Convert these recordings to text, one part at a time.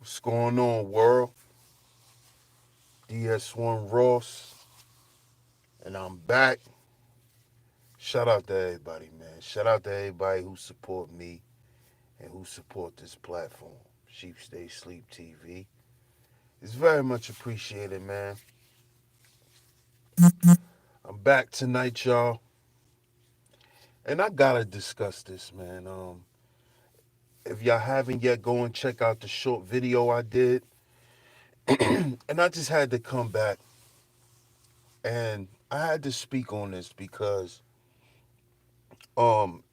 What's going on, world? DS1 Ross, and I'm back. Shout out to everybody, man. Shout out to everybody who support me and who support this platform, Sheep Stay Sleep TV. It's very much appreciated, man. I'm back tonight, y'all, and I gotta discuss this, man. If y'all haven't yet, go and check out the short video I did, and I just had to come back and I had to speak on this because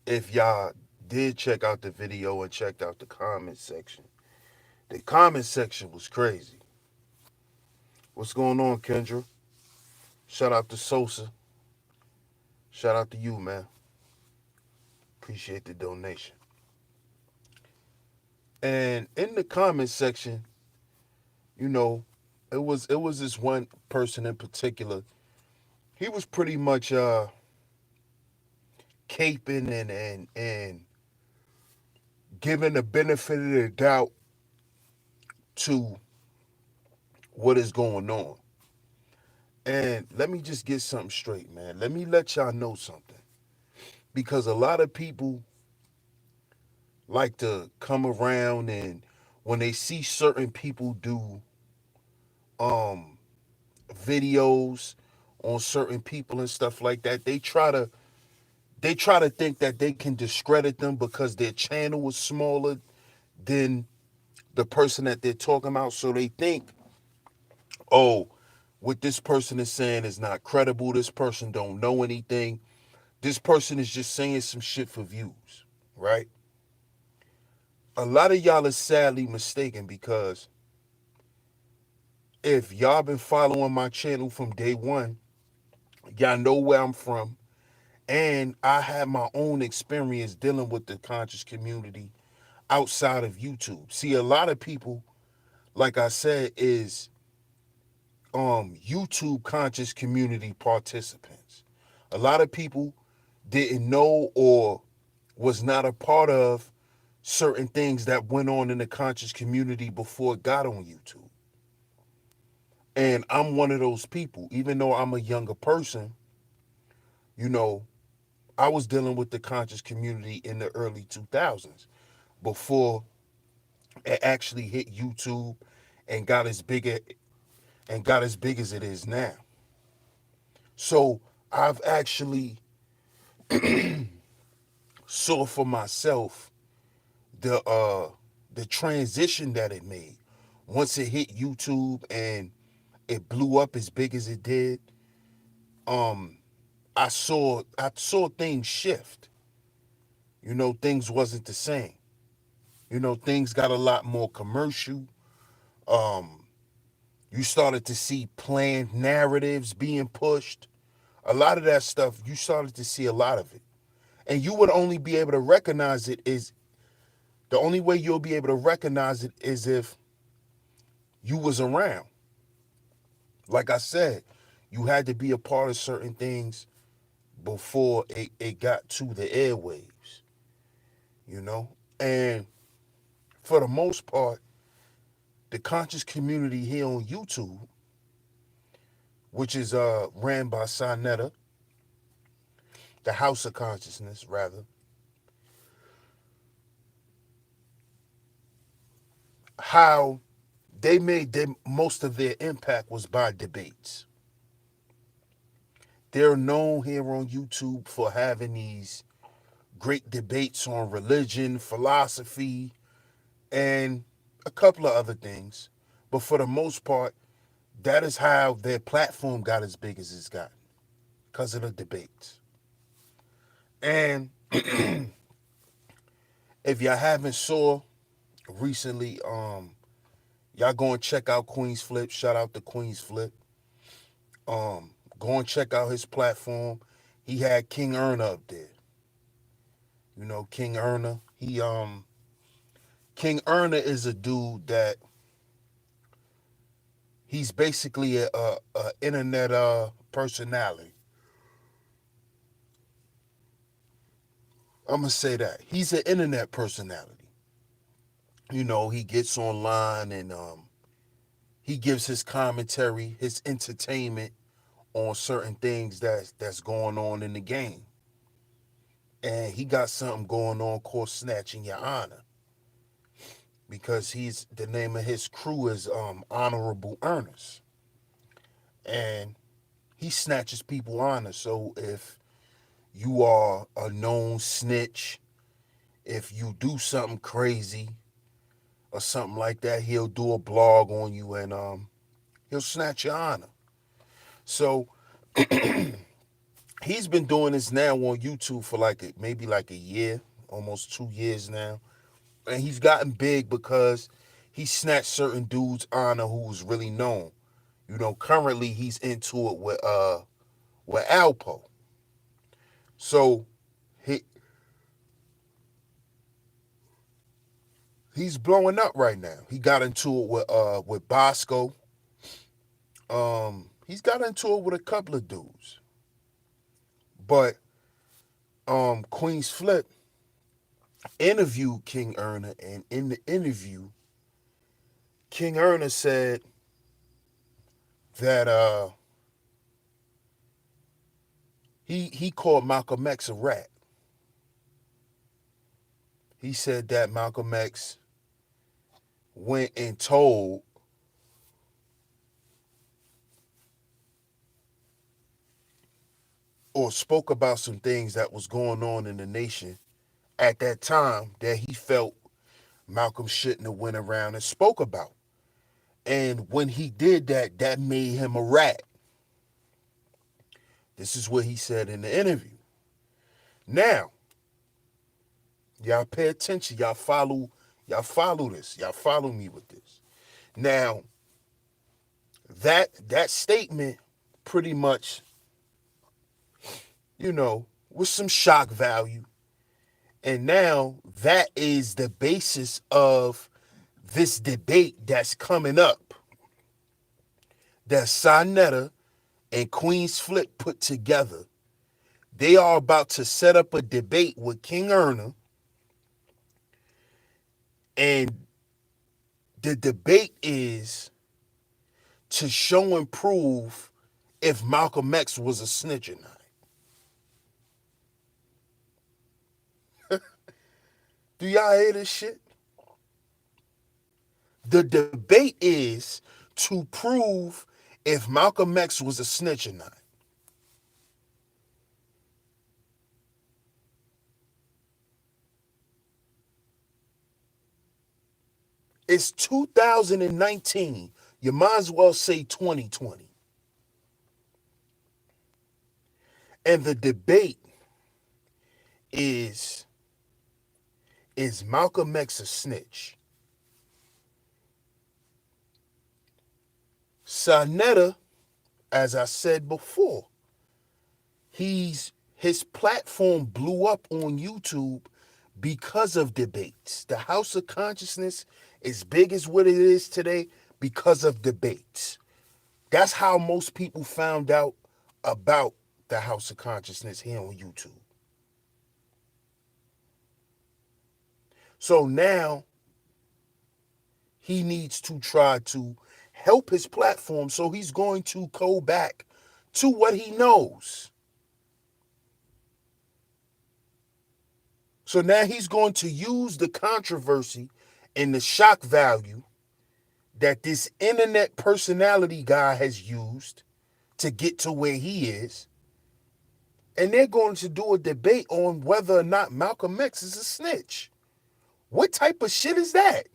if y'all did check out the video and checked out the comment section was crazy. What's going on, Kendra? Shout out to Sosa. Shout out to you, man. Appreciate the donation. And in the comment section, you know, it was this one person in particular. He was pretty much caping and giving the benefit of the doubt to what is going on. And let me just get something straight, man. Let me let y'all know something. Because a lot of people like to come around and when they see certain people do um videos on certain people and stuff like that, they try to think that they can discredit them because their channel is smaller than the person that they're talking about. So they think, oh, what this person is saying is not credible. This person don't know anything. This person is just saying some shit for views, right? A lot of y'all are sadly mistaken because if y'all been following my channel from day one, y'all know where I'm from. And I had my own experience dealing with the conscious community outside of YouTube. See, a lot of people, like I said, is YouTube conscious community participants. A lot of people didn't know or was not a part of certain things that went on in the conscious community before it got on YouTube. And I'm one of those people. Even though I'm a younger person, you know, I was dealing with the conscious community in the early 2000s before it actually hit YouTube and got as big as it is now. So I've actually saw for myself the uh the transition that it made once it hit YouTube and it blew up as big as it did. um I saw things shift. Things wasn't the same. Things got a lot more commercial. um you started to see planned narratives being pushed. A lot of that stuff, you started to see a lot of it, and you would only be able to recognize it is the only way you'll be able to recognize it is if you was around. Like I said, you had to be a part of certain things before it got to the airwaves, you know? And for the most part, the conscious community here on YouTube, which is ran by Sonetta, the House of Consciousness, rather, how they made most of their impact was by debates. They're known here on YouTube for having these great debates on religion, philosophy, and a couple of other things. But for the most part, that is how their platform got as big as it's gotten, because of the debates. And if y'all haven't saw recently, y'all go and check out Queenzflip. Shout out to Queenzflip. Go and check out his platform. He had King Erna up there. King Erna. King Erna is a dude that he's basically a internet personality. I'm gonna say that he's an internet personality. He gets online and he gives his commentary, his entertainment on certain things that's going on in the game. And he got something going on called Snatching Your Honor, because he's the name of his crew is Honorable Earners. And he snatches people honor. So if you are a known snitch, if you do something crazy or something like that, he'll do a blog on you and he'll snatch your honor. So he's been doing this now on YouTube for maybe like a year, almost 2 years now. And he's gotten big because he snatched certain dudes honor who was really known. Currently he's into it with Alpo. So he he's blowing up right now. He got into it with Bosco. He's got into it with a couple of dudes. But Queenzflip interviewed King Erna, and in the interview, King Erna said that he called Malcolm X a rat. He said that Malcolm X went and told or spoke about some things that was going on in the nation at that time that he felt Malcolm shouldn't have went around and spoke about. And when he did that, that made him a rat. This is what he said in the interview. Now, y'all pay attention. Y'all follow this. Y'all follow me with this. Now, that statement pretty much, with some shock value. And now that is the basis of this debate that's coming up that Sonetta and Queenzflip put together. They are about to set up a debate with King Erna, and the debate is to show and prove if Malcolm X was a snitch or not. Do y'all hear this shit? The debate is to prove if Malcolm X was a snitch or not. It's 2019. You might as well say 2020. And the debate is Malcolm X a snitch? Sonetta, as I said before, his platform blew up on YouTube because of debates. The House of Consciousness is big as what it is today because of debates. That's how most people found out about the House of Consciousness here on YouTube. So now he needs to try to help his platform, so he's going to go back to what he knows. So now he's going to use the controversy and the shock value that this internet personality guy has used to get to where he is. And they're going to do a debate on whether or not Malcolm X is a snitch. What type of shit is that?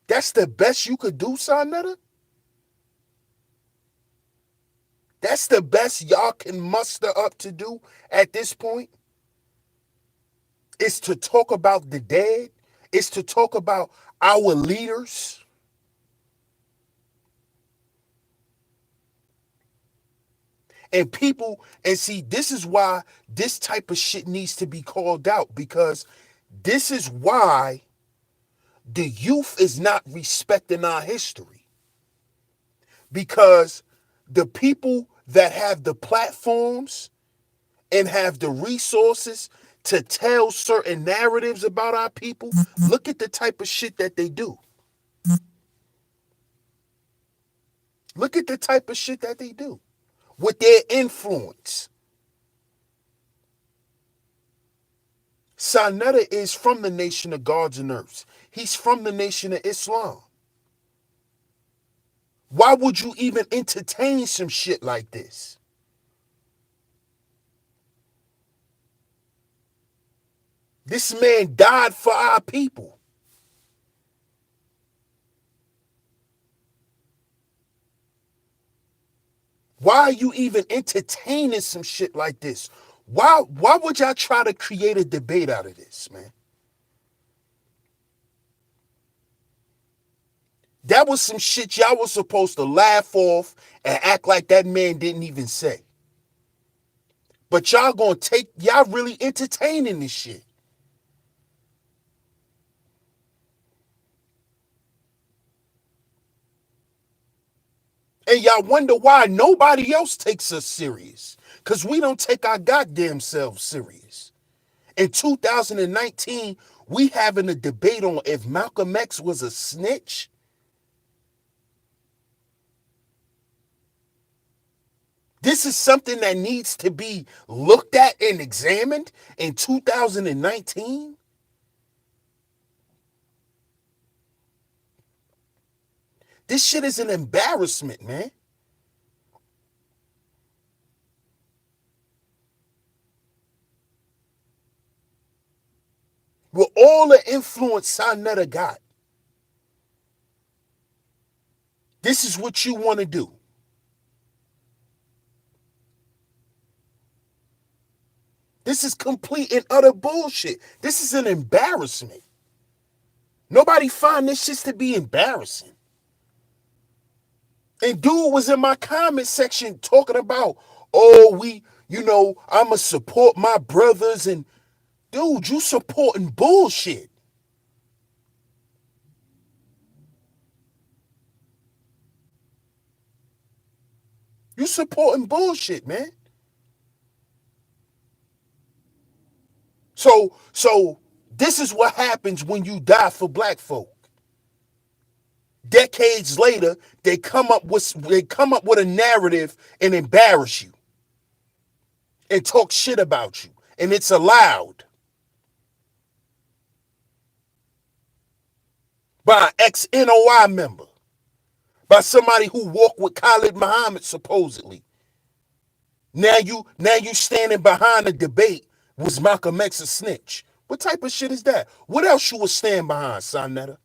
That's the best you could do, Sonetta? That's the best y'all can muster up to do at this point? It's to talk about the dead? It's to talk about our leaders? And people, and see, this is why this type of shit needs to be called out, because this is why the youth is not respecting our history. Because the people that have the platforms and have the resources to tell certain narratives about our people, look at the type of shit that they do. Look at the type of shit that they do with their influence. Sanetta is from the nation of gods and earths. He's from the nation of Islam. Why would you even entertain some shit like this? This man died for our people. Why are you even entertaining some shit like this? Why would y'all try to create a debate out of this, man? That was some shit y'all was supposed to laugh off and act like that man didn't even say. But y'all really entertaining this shit. And y'all wonder why nobody else takes us serious. Because we don't take our goddamn selves serious. In 2019, we having a debate on if Malcolm X was a snitch. This is something that needs to be looked at and examined in 2019. This shit is an embarrassment, man. With all the influence Sanetta got, this is what you want to do. This is complete and utter bullshit. This is an embarrassment. Nobody find this shit to be embarrassing. And dude was in my comment section talking about, I'ma support my brothers. And dude, you supporting bullshit. You supporting bullshit, man. So this is what happens when you die for black folk. Decades later, they come up with a narrative and embarrass you and talk shit about you. And it's allowed by an ex-NOI member, by somebody who walked with Khalid Muhammad supposedly. Now you standing behind a debate, was Malcolm X a snitch? What type of shit is that? What else you would stand behind, Sanetta?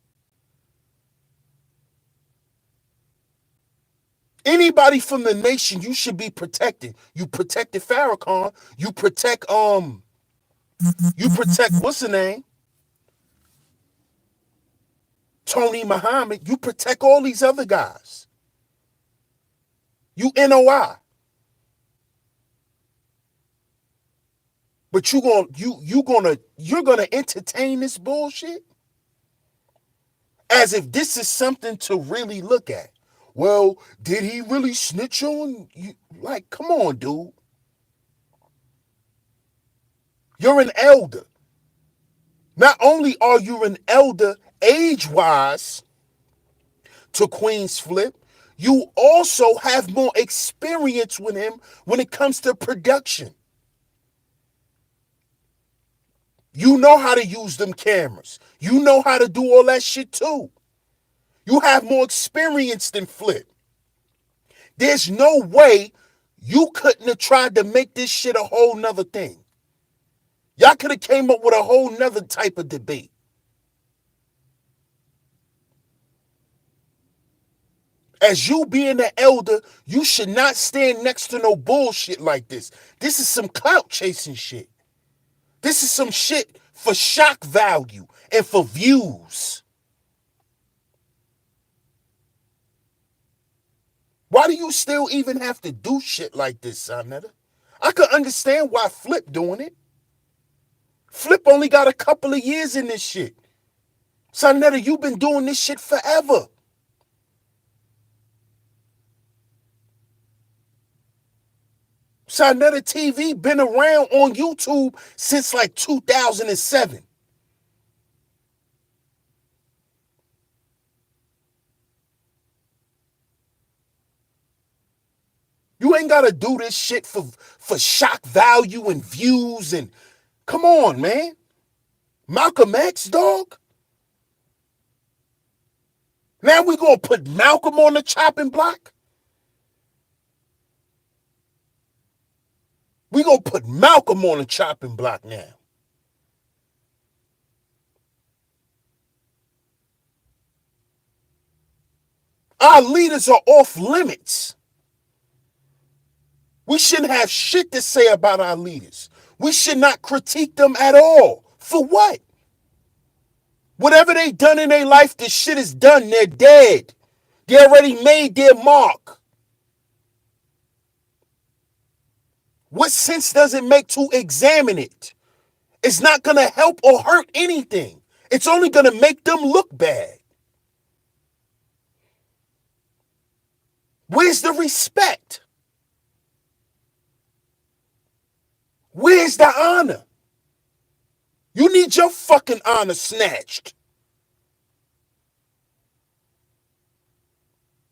Anybody from the nation you should be protecting. You protected Farrakhan. You protect what's the name? Tony Muhammad. You protect all these other guys. You NOI. But you're gonna entertain this bullshit as if this is something to really look at. Well, did he really snitch on you? Like, come on, dude. You're an elder. Not only are you an elder age-wise to Queenzflip, you also have more experience with him when it comes to production. You know how to use them cameras. You know how to do all that shit too. You have more experience than Flip. There's no way you couldn't have tried to make this shit a whole nother thing. Y'all could have came up with a whole nother type of debate. As you being an elder, you should not stand next to no bullshit like this. This is some clout chasing shit. This is some shit for shock value and for views. Why do you still even have to do shit like this, Sanetta? I could understand why Flip doing it. Flip only got a couple of years in this shit. Sanetta, you've been doing this shit forever. Sarnetta TV been around on YouTube since like 2007. You ain't gotta do this shit for shock value and views and come on, man. Malcolm X, dog. Now we gonna put Malcolm on the chopping block? We gonna put Malcolm on the chopping block now. Our leaders are off limits. We shouldn't have shit to say about our leaders. We should not critique them at all. For what? Whatever they done in their life, this shit is done. They're dead. They already made their mark. What sense does it make to examine it? It's not going to help or hurt anything. It's only going to make them look bad. Where's the respect? Where's the honor? You need your fucking honor snatched.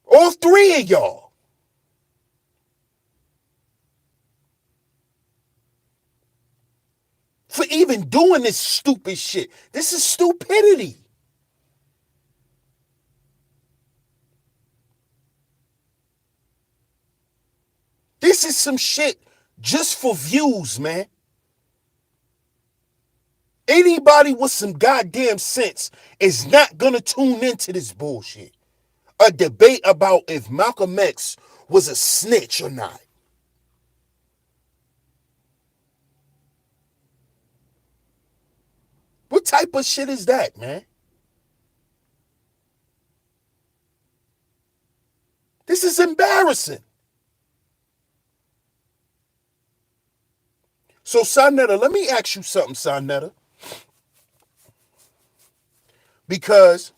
All three of y'all. For even doing this stupid shit. This is stupidity. This is some shit just for views, man. Anybody with some goddamn sense is not gonna tune into this bullshit. A debate about if Malcolm X was a snitch or not. What type of shit is that, man? This is embarrassing. So, Sarnetta, let me ask you something, Sarnetta. Because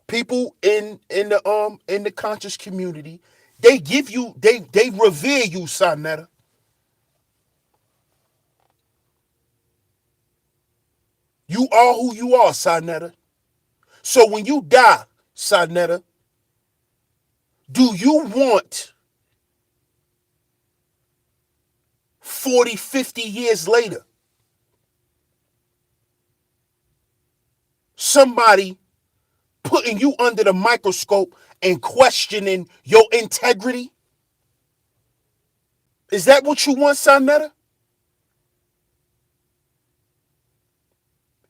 people in the conscious community, they give you, they revere you, Sarnetta. You are who you are, Sarnetta. So when you die, Sarnetta, do you want 40, 50 years later somebody putting you under the microscope and questioning your integrity? Is that what you want, Sarnetta?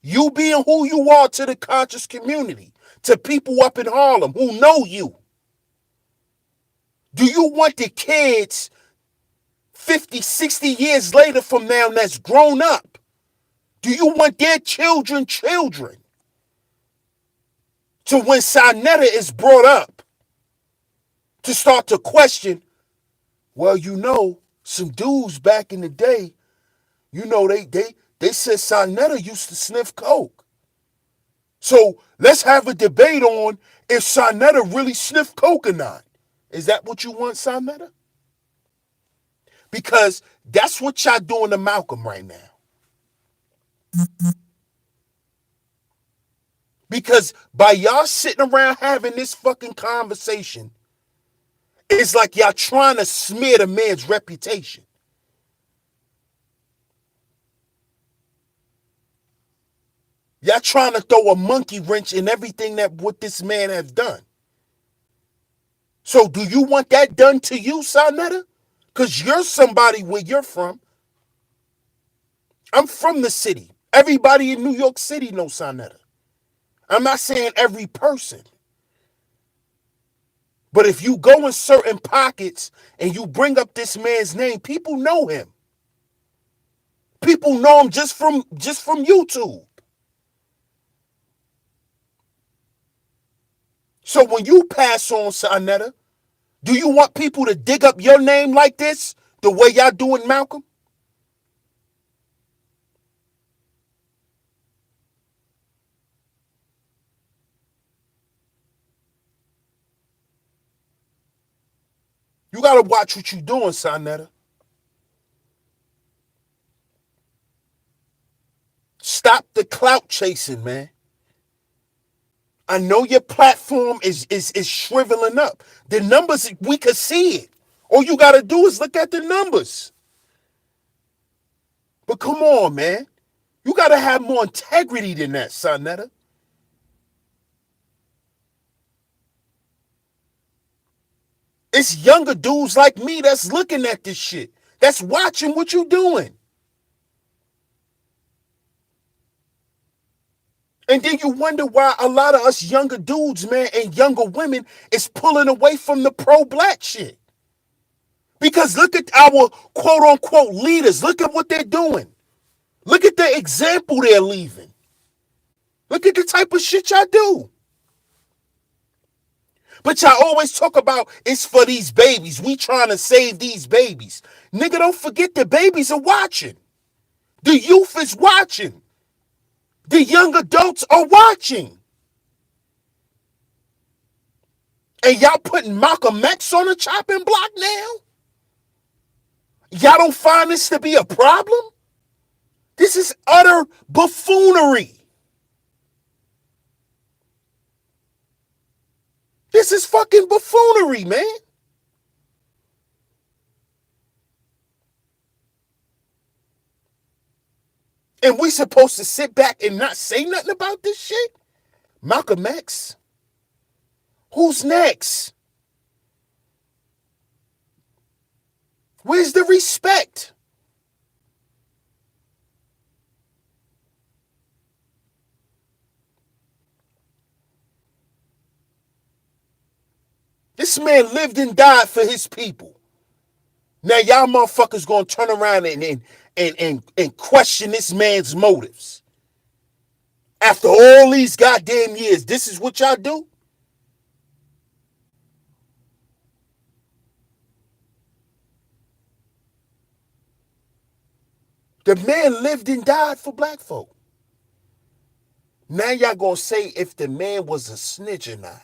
You being who you are to the conscious community, to people up in Harlem who know you. Do you want the kids 50, 60 years later from now that's grown up? Do you want their children to when Sarnetta is brought up to start to question, well, you know, some dudes back in the day, you know, they said Sarnetta used to sniff coke. So let's have a debate on if Sarnetta really sniffed coke or not. Is that what you want, Sarnetta? Because that's what y'all doing to Malcolm right now. Because by y'all sitting around having this fucking conversation, it's like y'all trying to smear the man's reputation. Y'all trying to throw a monkey wrench in everything that what this man has done. So do you want that done to you, Sarnetta? Because you're somebody where you're from. I'm from the city. Everybody in New York City knows Sarnetta. I'm not saying every person. But if you go in certain pockets and you bring up this man's name, people know him. People know him just from YouTube. So when you pass on, Sarnetta, do you want people to dig up your name like this, the way y'all doing Malcolm? You gotta watch what you doing, Sonetta. Stop the clout chasing, man. I know your platform is shriveling up. The numbers, we could see it. All you gotta do is look at the numbers. But come on, man. You gotta have more integrity than that, Sonetta. It's younger dudes like me that's looking at this shit. That's watching what you doing. And then you wonder why a lot of us younger dudes, man, and younger women is pulling away from the pro-black shit. Because look at our quote-unquote leaders. Look at what they're doing. Look at the example they're leaving. Look at the type of shit y'all do. But y'all always talk about it's for these babies. We trying to save these babies. Nigga, don't forget the babies are watching. The youth is watching. The young adults are watching. And y'all putting Malcolm X on the chopping block now? Y'all don't find this to be a problem? This is utter buffoonery. This is fucking buffoonery, man. And we supposed to sit back and not say nothing about this shit? Malcolm X? Who's next? Where's the respect? This man lived and died for his people. Now y'all motherfuckers gonna turn around and question this man's motives. After all these goddamn years, this is what y'all do? The man lived and died for black folk. Now y'all gonna say if the man was a snitch or not.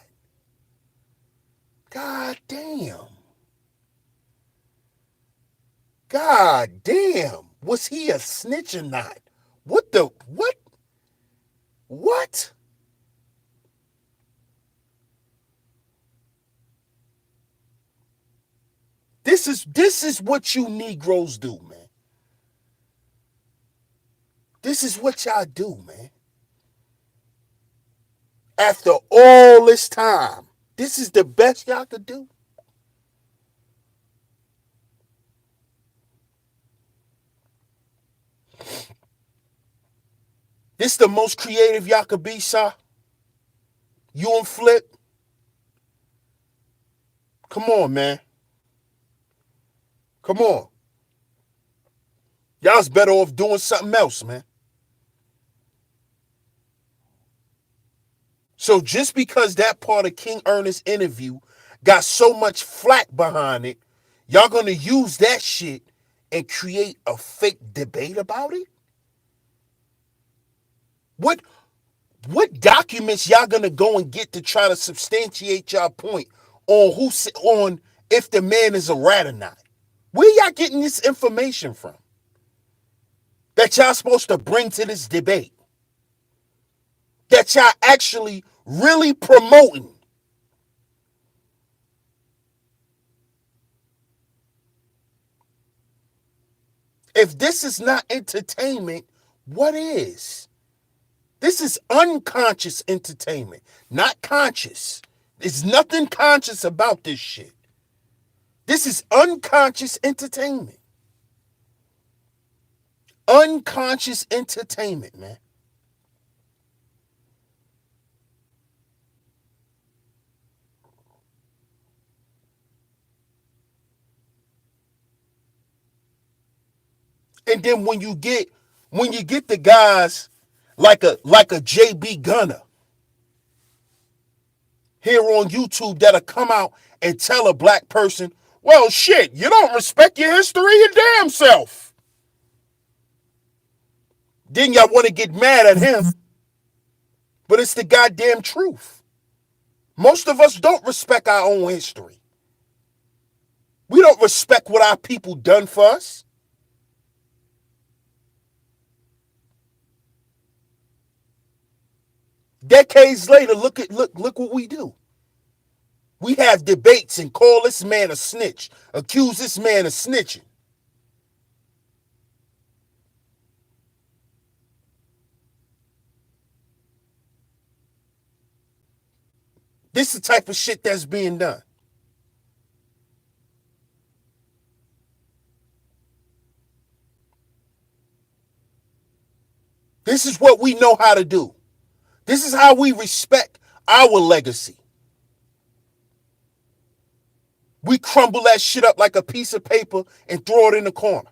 God damn. God damn. Was he a snitch or not? What the, what? What? This is what you Negroes do, man. This is what y'all do, man. After all this time, this is the best y'all could do. This the most creative y'all could be, sir. You and Flip. Come on, man. Come on. Y'all's better off doing something else, man. So just because that part of King Ernest's interview got so much flack behind it, y'all gonna use that shit and create a fake debate about it? What documents y'all gonna go and get to try to substantiate y'all point on if the man is a rat or not? Where y'all getting this information from that y'all supposed to bring to this debate? That y'all actually really promoting? If this is not entertainment, what is? This is unconscious entertainment, not conscious. There's nothing conscious about this shit. This is unconscious entertainment. Unconscious entertainment, man. And then when you get the guys like a JB Gunner here on YouTube that'll come out and tell a black person, well, shit, you don't respect your history, your damn self. Then y'all want to get mad at him, but it's the goddamn truth. Most of us don't respect our own history. respect what our people done for us? Decades later, look what we do. We have debates and call this man a snitch, accuse this man of snitching. This is the type of shit that's being done. This is what we know how to do. This is how we respect our legacy. We crumble that shit up like a piece of paper and throw it in the corner.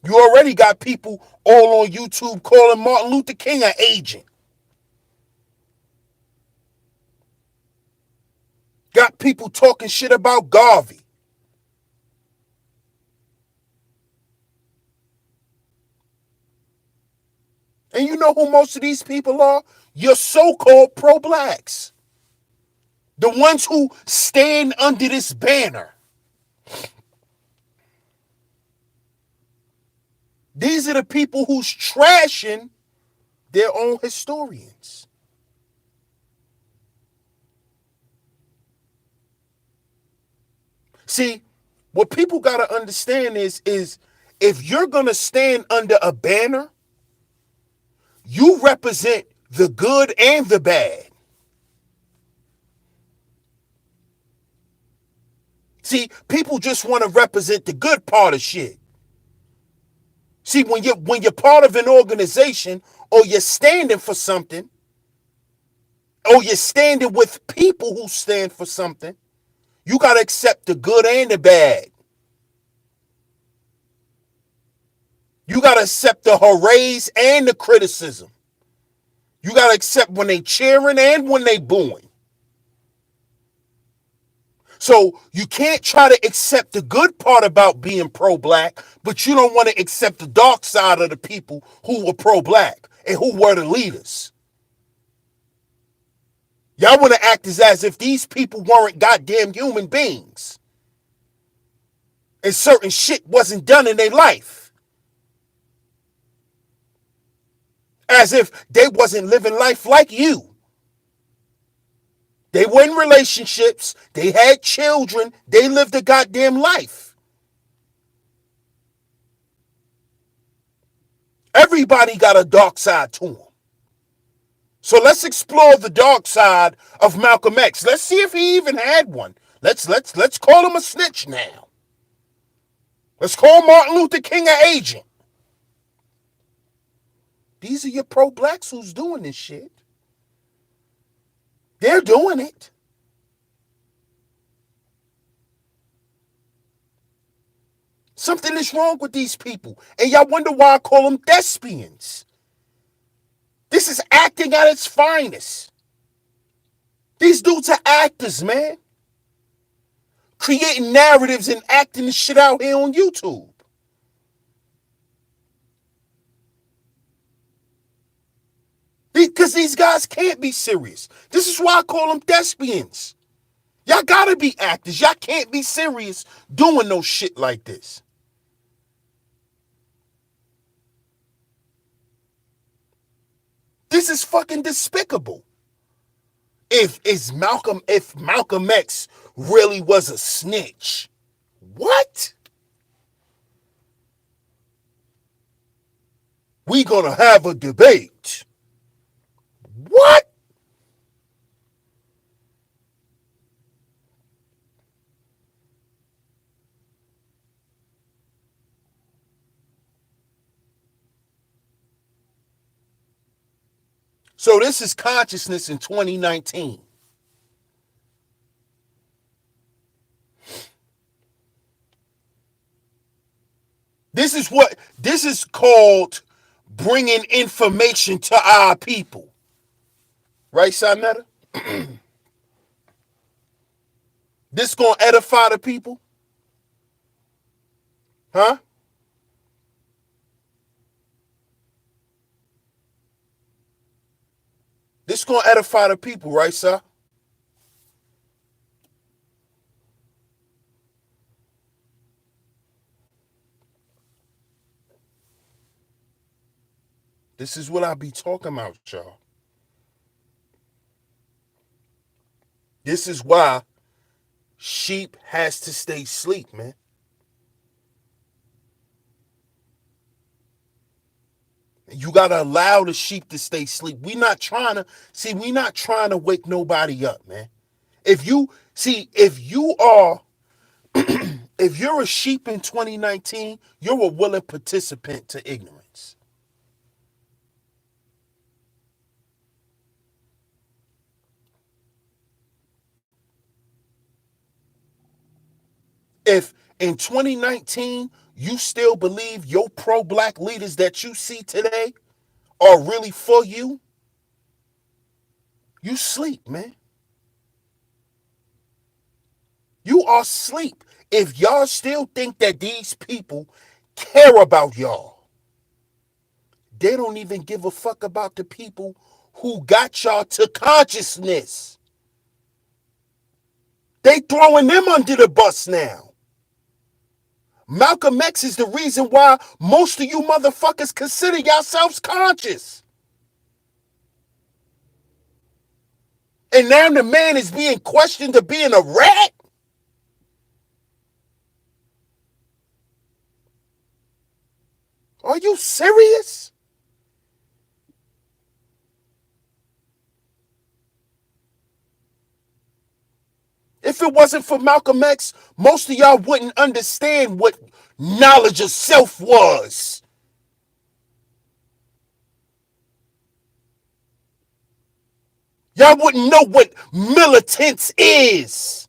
You already got people all on YouTube calling Martin Luther King an agent. Got people talking shit about Garvey. And you know who most of these people are? Your so-called pro-blacks. The ones who stand under this banner. These are the people who's trashing their own historians. See, what people got to understand is if you're going to stand under a banner, you represent the good and the bad. See, people just want to represent the good part of shit. See, when you're part of an organization or you're standing for something, or you're standing with people who stand for something, you got to accept the good and the bad. You got to accept the hoorays and the criticism. You got to accept when they cheering and when they booing. So you can't try to accept the good part about being pro-black, but you don't want to accept the dark side of the people who were pro-black and who were the leaders. Y'all want to act as if these people weren't goddamn human beings. And certain shit wasn't done in their life. As if they wasn't living life like you. They were in relationships. They had children. They lived a goddamn life. Everybody got a dark side to them. So let's explore the dark side of Malcolm X. Let's see if he even had one. Let's call him a snitch now. Let's call Martin Luther King an agent. These are your pro-blacks who's doing this shit. They're doing it. Something is wrong with these people. And y'all wonder why I call them thespians. This is acting at its finest. These dudes are actors, man. Creating narratives and acting this shit out here on YouTube. Because these guys can't be serious. This is why I call them thespians. Y'all gotta be actors. Y'all can't be serious doing no shit like this. This is fucking despicable. If Malcolm X really was a snitch, what? We gonna have a debate. What? So this is consciousness in 2019. This is called bringing information to our people. Right, Sonetta? This gonna edify the people? Huh? What's going to edify the people, right, sir? This is what I be talking about, y'all. This is why sheep has to stay asleep, man. You gotta allow the sheep to stay asleep. We not trying to we not trying to wake nobody up, man. If you if you are if you're a sheep in 2019, you're a willing participant to ignorance. If in 2019 you still believe your pro-black leaders that you see today are really for you, you sleep, man. You are asleep. If y'all still think that these people care about y'all, they don't even give a fuck about the people who got y'all to consciousness. They throwing them under the bus now. Malcolm X is the reason why most of you motherfuckers consider yourselves conscious. And now the man is being questioned of being a rat? Are you serious? If it wasn't for Malcolm X, most of y'all wouldn't understand what knowledge of self was. Y'all wouldn't know what militance is.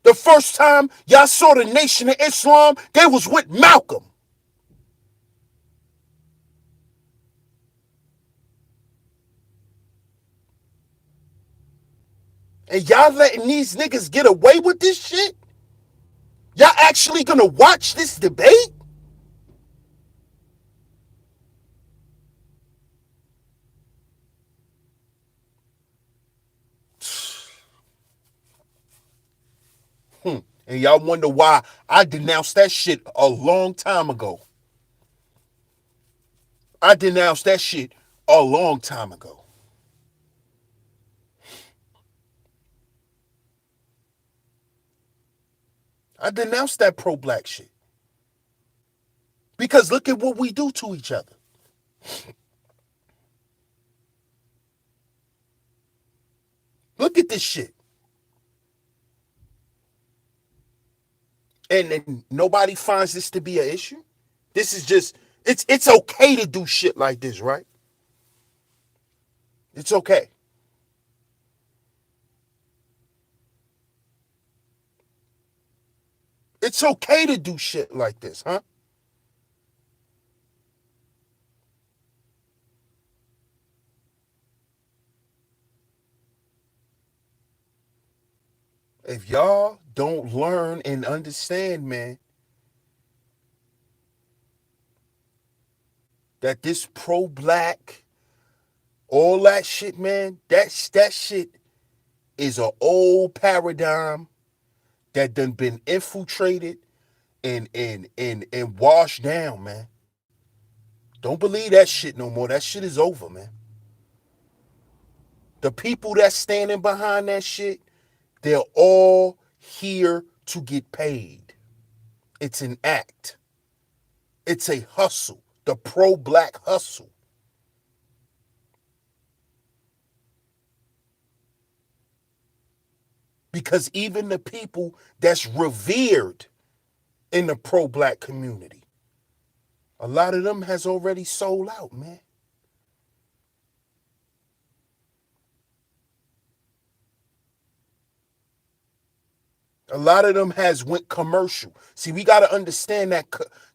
The first time y'all saw the Nation of Islam, they was with Malcolm. And y'all letting these niggas get away with this shit? Y'all actually gonna watch this debate? And y'all wonder why I denounced that shit a long time ago. I denounced that shit a long time ago. I denounced that pro-black shit. Because look at what we do to each other. Look at this shit. And then nobody finds this to be an issue. This is just, it's okay to do shit like this, right? It's okay. It's okay to do shit like this, huh? If y'all don't learn and understand, man, that this pro-black, all that shit, man, that shit is an old paradigm that done been infiltrated and washed down, man. Don't believe that shit no more. That shit is over, man. The people that's standing behind that shit, they're all here to get paid. It's an act. It's a hustle. The pro-black hustle. Because even the people that's revered in the pro-black community, a lot of them has already sold out, man. A lot of them has went commercial. See, we got to understand that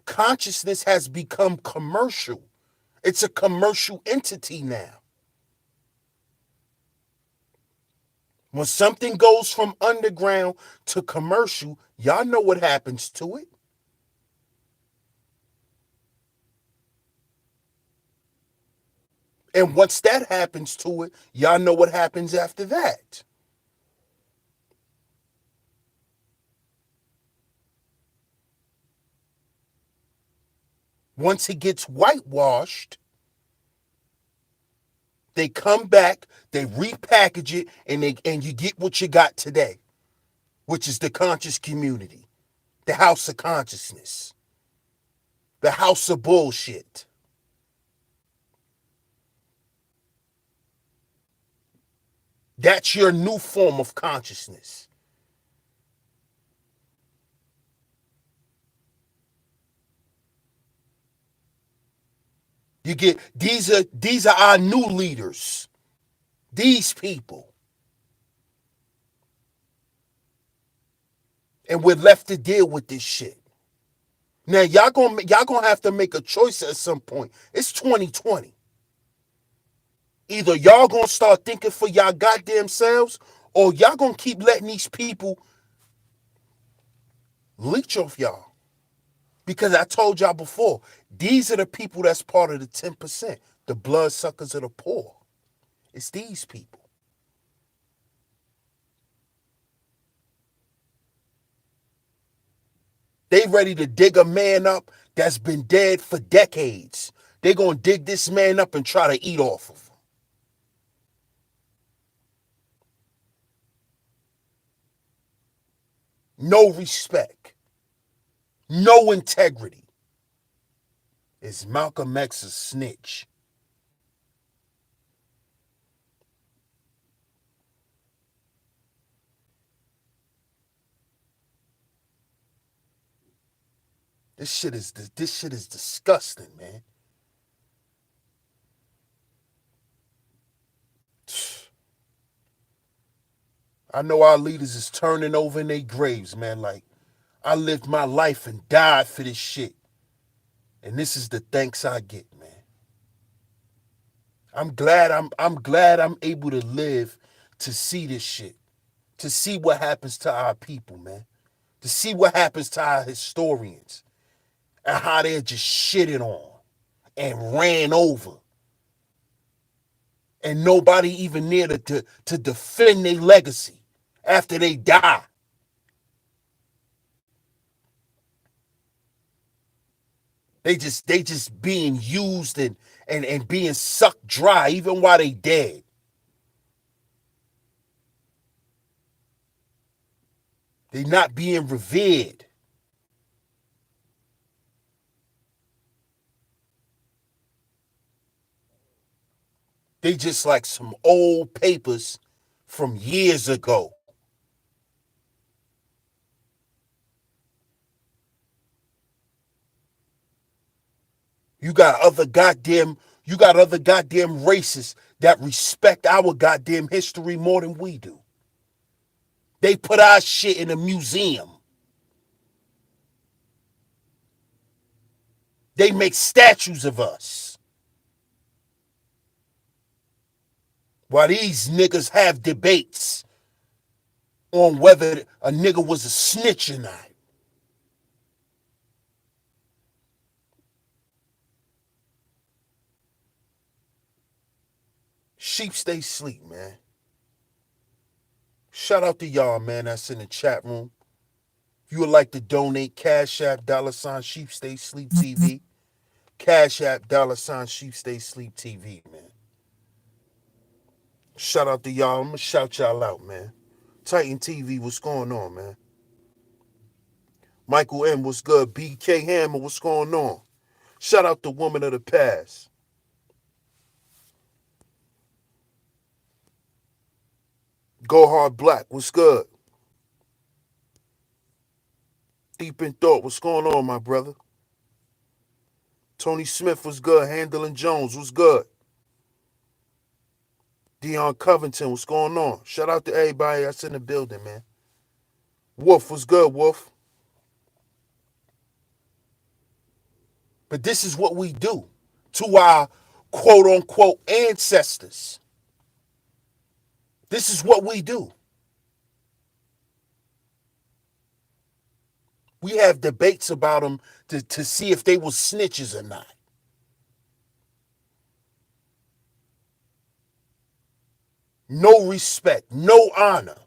consciousness has become commercial. It's a commercial entity now. When something goes from underground to commercial, y'all know what happens to it. And once that happens to it, y'all know what happens after that. Once it gets whitewashed, they come back, they repackage it, and you get what you got today, which is the conscious community, the house of consciousness, the house of bullshit. That's your new form of consciousness. You get these are our new leaders. These people. And we're left to deal with this shit. Now y'all gonna have to make a choice at some point. It's 2020. Either y'all gonna start thinking for y'all goddamn selves, or y'all gonna keep letting these people leech off y'all. Because I told y'all before, these are the people that's part of the 10%, the bloodsuckers of the poor. It's these people. They ready to dig a man up that's been dead for decades. They gonna dig this man up and try to eat off of him. No respect. No integrity. Is Malcolm X a snitch? This shit is disgusting, man. I know our leaders is turning over in their graves, man. Like, I lived my life and died for this shit. And this is the thanks I get, man. I'm glad I'm able to live to see this shit. To see what happens to our people, man. To see what happens to our historians. And how they're just shitted on and ran over. And nobody even near to defend their legacy after they die. They just being used and being sucked dry even while they dead. They not being revered. They just like some old papers from years ago. You got other goddamn races that respect our goddamn history more than we do. They put our shit in a museum. They make statues of us. While these niggas have debates on whether a nigga was a snitch or not. Sheep stay sleep, man. Shout out to y'all, man, that's in the chat room. If you would like to donate, Cash App, $ Sheep Stay Sleep TV. Cash App, $ Sheep Stay Sleep TV, man. Shout out to y'all. I'm gonna shout y'all out, man. Titan TV, what's going on, man? Michael M, what's good? BK Hammer, what's going on? Shout out to Woman of the Past. Go Hard Black, what's good? Deep in Thought, what's going on, my brother? Tony Smith, what's good? Handling Jones, what's good? Dion Covington, what's going on? Shout out to everybody that's in the building, man. Wolf, what's good, Wolf? But this is what we do to our quote unquote ancestors. This is what we do. We have debates about them to see if they were snitches or not. No respect, no honor.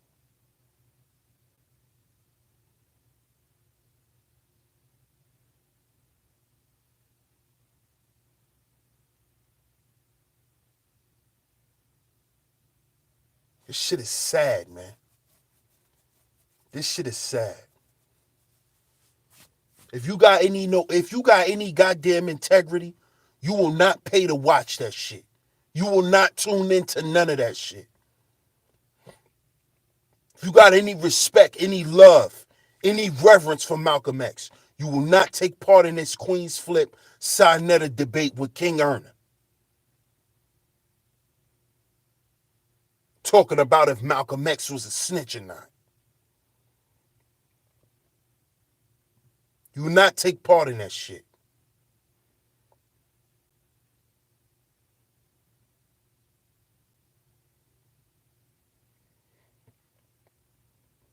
This shit is sad, man. This shit is sad. If you got any goddamn integrity, you will not pay to watch that shit. You will not tune into none of that shit. If you got any respect, any love, any reverence for Malcolm X, you will not take part in this Queenzflip Sinetta debate with King Erna. Talking about if Malcolm X was a snitch or not. You will not take part in that shit.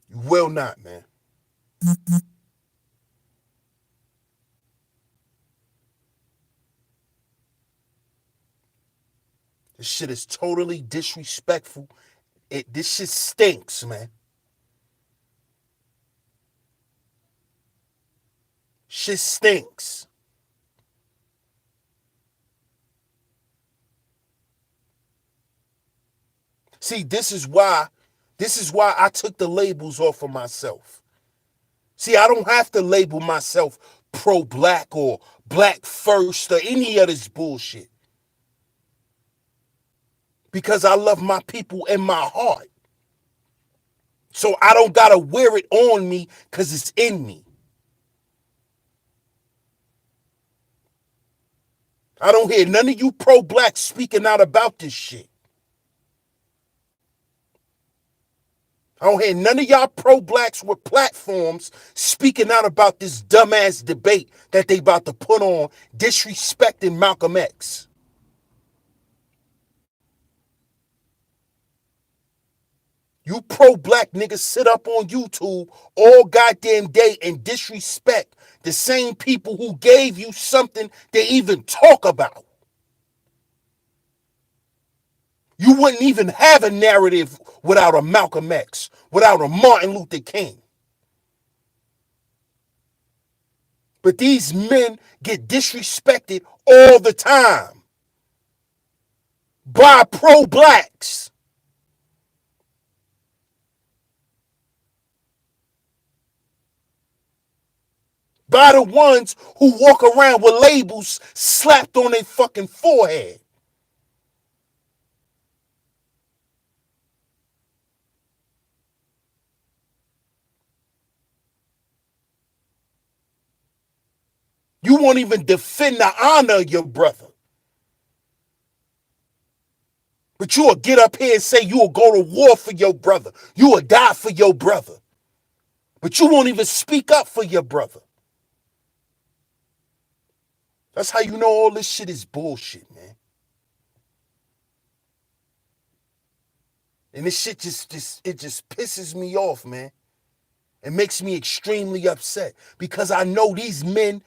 You will not, man. This shit is totally disrespectful. This shit stinks, man. Shit stinks. See, this is why I took the labels off of myself. See, I don't have to label myself pro-black or black first or any of this bullshit. Because I love my people in my heart. So I don't gotta wear it on me because it's in me. I don't hear none of you pro-black speaking out about this shit. I don't hear none of y'all pro-blacks with platforms speaking out about this dumbass debate that they about to put on disrespecting Malcolm X. You pro-black niggas sit up on YouTube all goddamn day and disrespect the same people who gave you something they even talk about. You wouldn't even have a narrative without a Malcolm X, without a Martin Luther King. But these men get disrespected all the time by pro-blacks. By the ones who walk around with labels slapped on their fucking forehead. You won't even defend the honor of your brother. But you will get up here and say you will go to war for your brother. You will die for your brother. But you won't even speak up for your brother. That's how you know all this shit is bullshit, man. And this shit just pisses me off, man. It makes me extremely upset because I know these men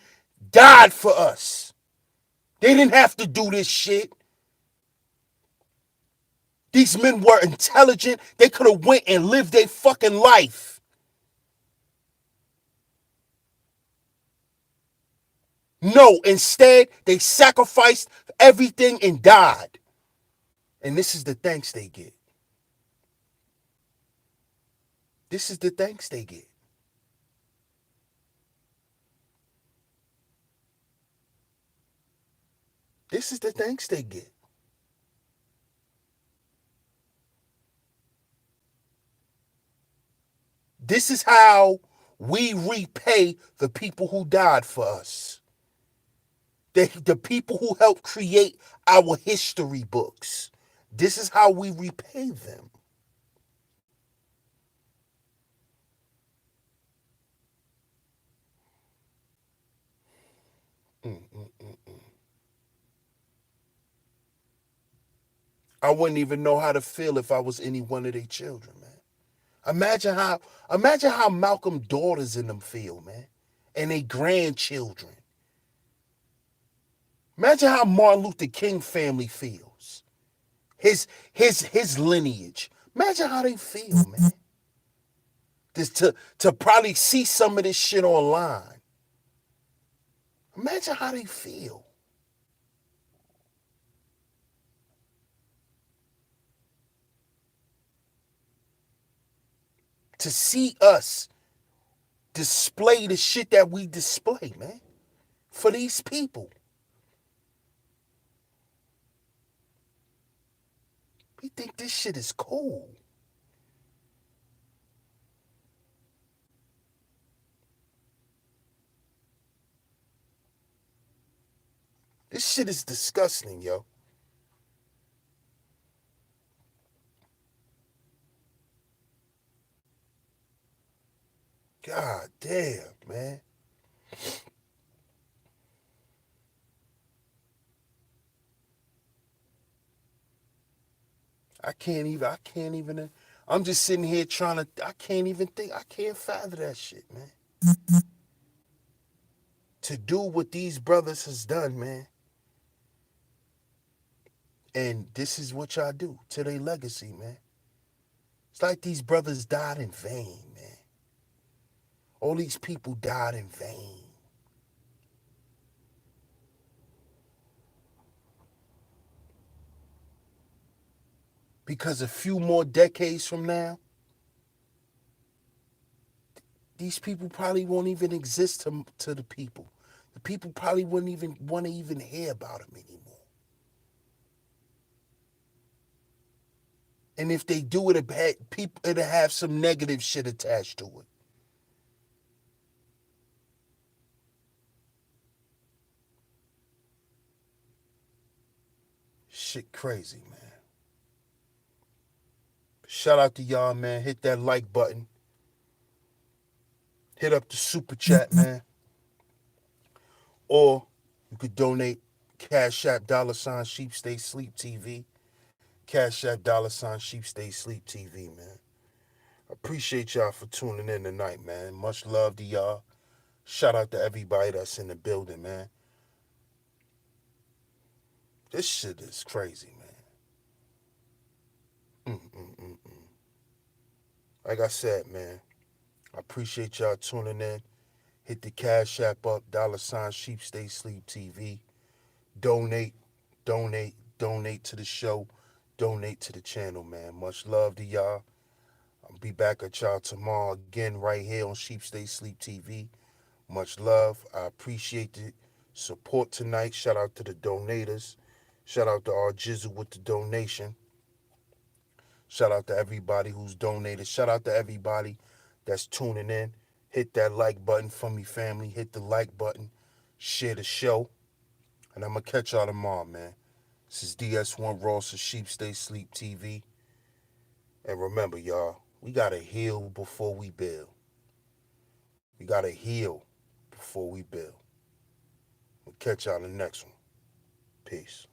died for us. They didn't have to do this shit. These men were intelligent. They could have went and lived their fucking life. No, instead, they sacrificed everything and died. And this is the thanks they get. This is the thanks they get. This is the thanks they get. This is how we repay the people who died for us. The people who helped create our history books. This is how we repay them. I wouldn't even know how to feel if I was any one of their children, man. Imagine how Malcolm daughters in them feel, man. And their grandchildren. Imagine how Martin Luther King family feels. his lineage. Imagine how they feel, man. Just to probably see some of this shit online. Imagine how they feel. To see us display the shit that we display, man. For these people. We think this shit is cool. This shit is disgusting, yo. God damn, man. I can't even, I'm just sitting here trying to, I can't even think, I can't fathom that shit, man. To do what these brothers has done, man. And this is what y'all do to their legacy, man. It's like these brothers died in vain, man. All these people died in vain. Because a few more decades from now, these people probably won't even exist to the people. The people probably wouldn't even want to even hear about them anymore. And if they do it, it'll have some negative shit attached to it. Shit crazy, man. Shout out to y'all, man. Hit that like button. Hit up the super chat, man. Or you could donate Cash App $Sheep Stay Sleep TV. Cash App $Sheep Stay Sleep TV, man. Appreciate y'all for tuning in tonight, man. Much love to y'all. Shout out to everybody that's in the building, man. This shit is crazy, man. Like I said, man, I appreciate y'all tuning in. Hit the Cash App up, $Sheep Stay Sleep TV. Donate, donate to the show. Donate to the channel, man. Much love to y'all. I'll be back at y'all tomorrow again right here on Sheep Stay Sleep TV. Much love. I appreciate the support tonight. Shout out to the donators. Shout out to our Jizzle with the donation. Shout out to everybody who's donated. Shout out to everybody that's tuning in. Hit that like button for me, family. Hit the like button. Share the show. And I'm going to catch y'all tomorrow, man. This is DS1 Ross of Sheep Stay Sleep TV. And remember, y'all, we got to heal before we build. We got to heal before we build. We'll catch y'all in the next one. Peace.